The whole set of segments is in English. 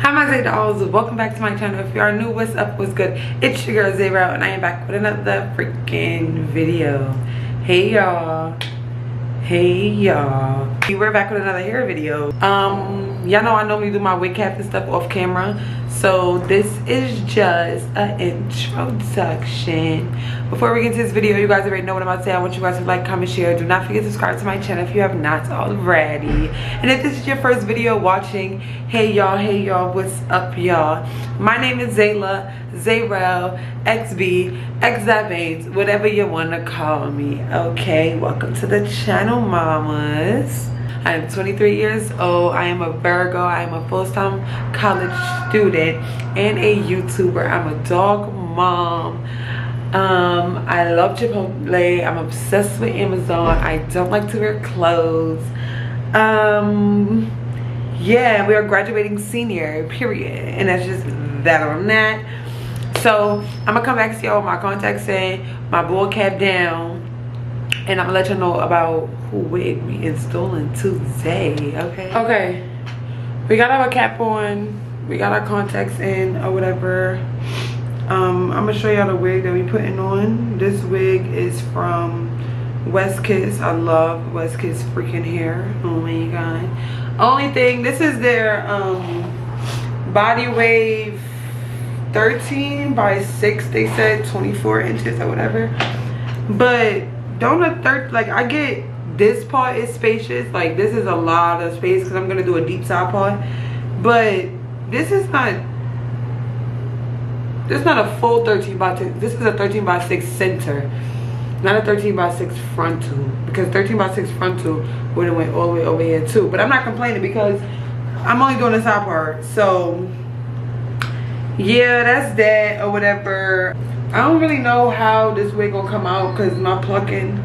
Hi my Zay dolls, welcome back to my channel. If you are new, what's up, what's good? It's your girl Zay, and I am back with another freaking video. Hey y'all. We're back with another hair video. Y'all know I normally do my wig cap and stuff off camera, so this is just an introduction. Before we get into this video, you guys already know what I'm about to say. I want you guys to like, comment, share. Do not forget to subscribe to my channel if you have not already. And if this is your first video watching, hey y'all, what's up y'all? My name is Zayla, Zayrel, XB, XZaveins, whatever you want to call me. Okay, welcome to the channel, mamas. I am 23 years old. I am a Virgo. I am a full-time college student and a YouTuber. I'm a dog mom. I love Chipotle. I'm obsessed with Amazon. I don't like to wear clothes. Yeah, we are graduating senior, period. And that's just that on that. So I'm gonna come back to y'all with my contacts in, my ball cap down, and I'm gonna let you know about who wig we installing today. Okay, we got our cap on, we got our contacts in or whatever. I'm gonna show y'all the wig that we putting on. This wig is from WestKiss. I love WestKiss freaking hair. Oh my god. Only thing, this is their body wave 13 by 6, they said 24 inches or whatever. But don't like I get this part is spacious, like this is a lot of space because I'm gonna do a deep side part, but this is not a full 13 by 6. This is a 13 by 6 center, not a 13 by 6 frontal, because 13 by 6 frontal would have went all the way over here too. But I'm not complaining because I'm only doing the side part. So yeah, that's that or whatever. I don't really know how this wig gonna come out because my plucking,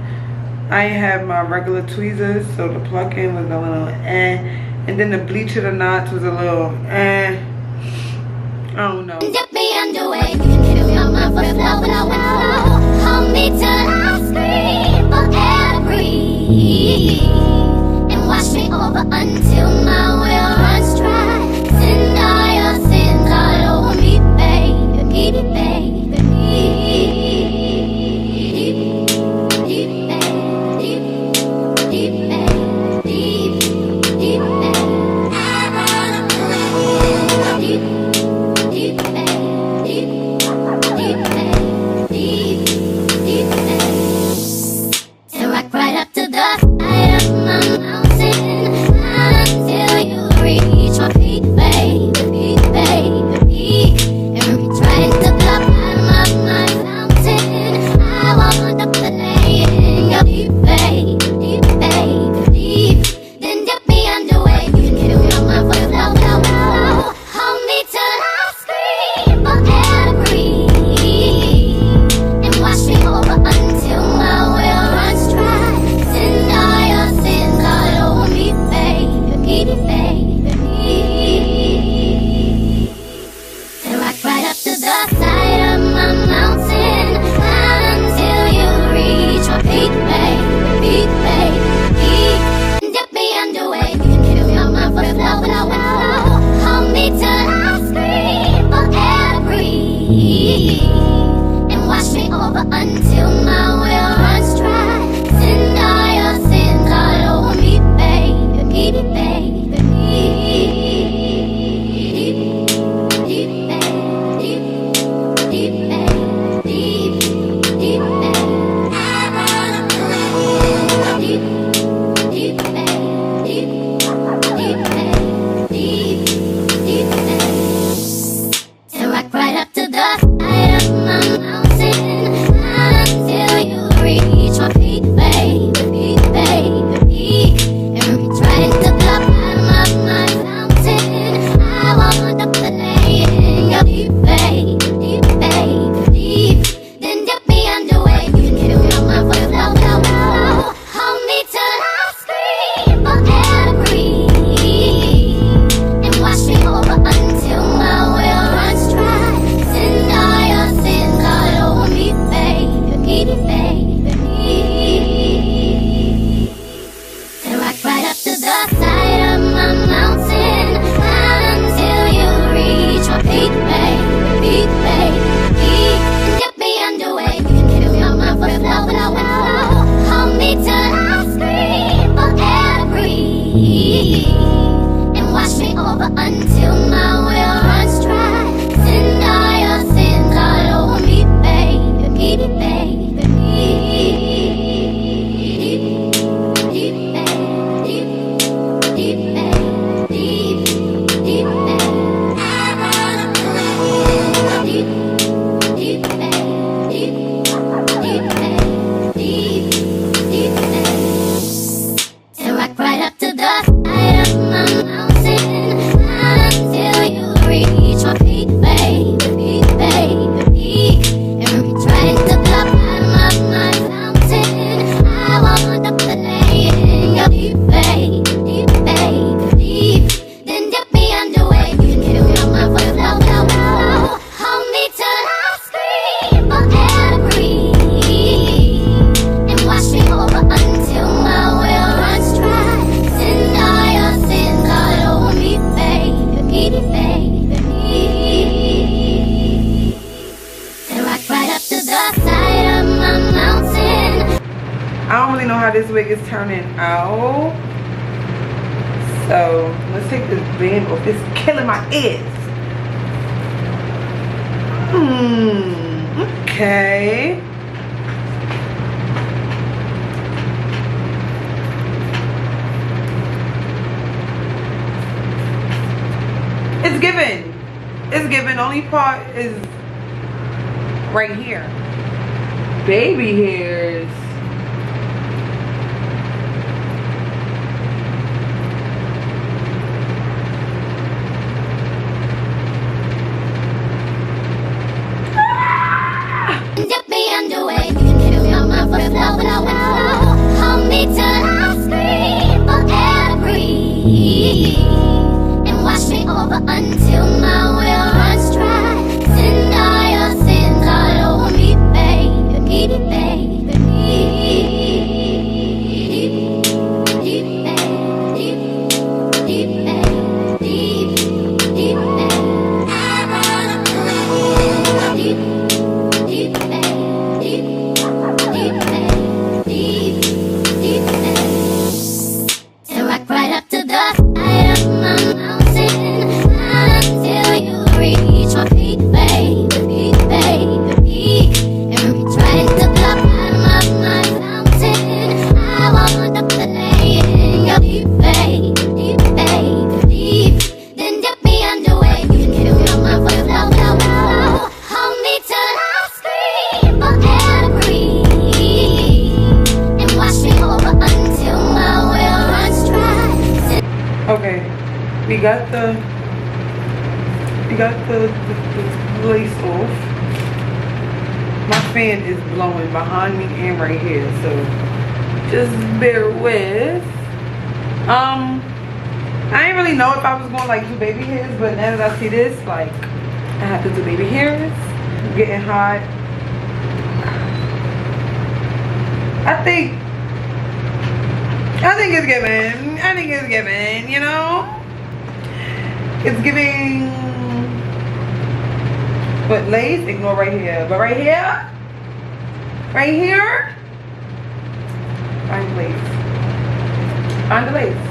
I ain't have my regular tweezers, so the plucking was a little and then the bleach of the knots was a little I don't know. Dip me underway, fill my foot, hold me till I scream forever, and wash me over until my will runs dry. Send all your sins all over me, baby, baby. Right up to the side of my mountain until until my well runs dry. Send all your sins all over me, baby, baby, baby, deep, deep, deep, deep, deep, I wanna deep, deep, deep, deep, deep, deep, and rock right up to the side of my mountain until you reach my peak, baby, baby, peak, and reach right to the bottom of my fountain. I want to play in your deep, baby, deep, baby, deep. Then dip me underway. You can feel my voice low, low, low. Hold me till I scream for air to breathe, and wash me over until my well runs dry. Send all your sins all over me, baby, baby, baby, and rock right up to the side of my mountain. I don't really know how this wig is turning out. So let's take this band off. It's killing my ears. Okay. It's giving. It's giving. Only part is right here. Baby hairs. Dip me underway. You can feel my voice low, low, low. Hold me till I scream for air to breathe, and wash me over until my well runs dry. Send all your sins all over me, baby, baby, baby, deep, deep, deep, deep, deep, deep, I wanna deep, deep, deep, deep, deep, deep, and rock right up to the side of my mountain until you reach my peak, baby, baby, peak, and reach right to the bottom of my fountain. I want to play in your deep, baby, deep, baby, deep. Then dip me underway. You can feel my voice low, low, low. Hold me till I scream for air to breathe, and wash me over until my well runs dry. Okay. We got the lace off. My fan is blowing behind me and right here, so just bear with. I didn't really know if I was gonna like do baby hairs, but now that I see this, like I have to do baby hairs. I'm getting hot. I think it's giving. I think it's giving, you know? It's giving. But lace, ignore right here. But right here, find lace. Find the lace.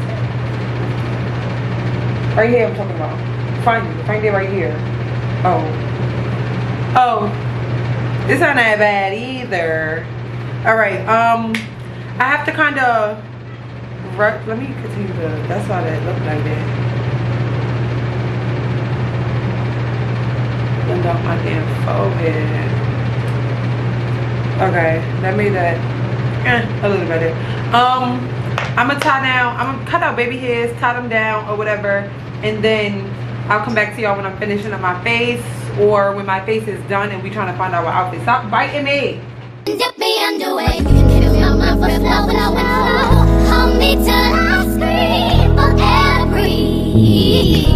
Right here I'm talking about. Find it right here. Oh, it's not that bad either. All right, I have to kind of let me continue to, that's why that looked like that. Blend out my damn forehead. Okay, that made that a little better. I'm gonna tie down, I'm gonna cut out baby hairs, tie them down or whatever, and then I'll come back to y'all when I'm finishing up my face, or when my face is done and we trying to find out what outfit. Stop biting me. Dip me underway. You can feel my voice low, low, low. Hold me till I scream for air to breathe,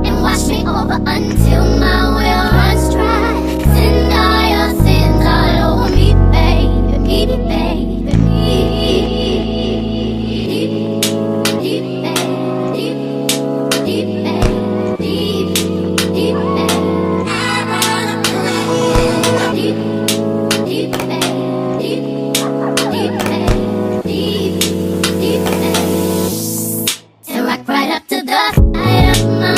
and wash me over until my well runs dry. Send all your sins all over me, baby, baby, baby, deep, deep, deep, deep, deep, deep, I wanna deep, deep, deep, deep, deep, deep, and rock right up to the side of my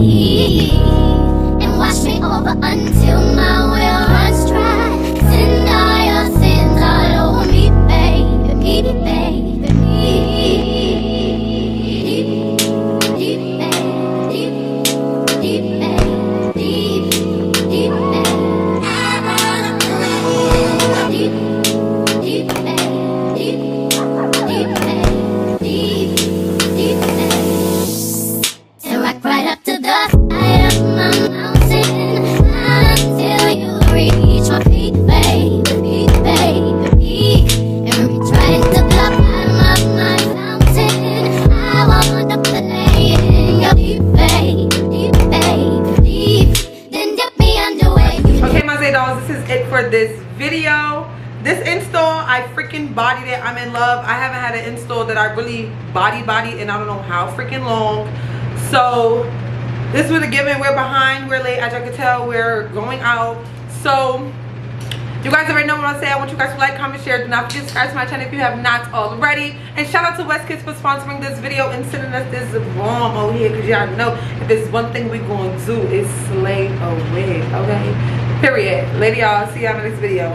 and wash me over until my well runs dry. Send all your sins all over me, baby, baby, baby, deep, deep, deep, deep, deep, I wanna deep, deep, deep, deep, deep, to rock right up to the side of my mountain until you reach my feet, baby, baby, peak, and reach right to the bottom of my fountain. I wanna play in your deep, deep, then dip me underway. Okay, my Zay dolls, this is it for this video. This install, I freaking bodied it. I'm in love. I haven't had an install that I really body and I don't know how freaking long. So this was a given. We're behind, we're late. As you can tell, we're going out. So you guys already know what I say. I want you guys to like, comment, share. Do not forget to subscribe to my channel if you have not already. And shout out to WestKiss for sponsoring this video and sending us this bomb over here, because y'all know if there's one thing we're going to do is slay a wig, okay? Period. Later, y'all. See y'all in the next video.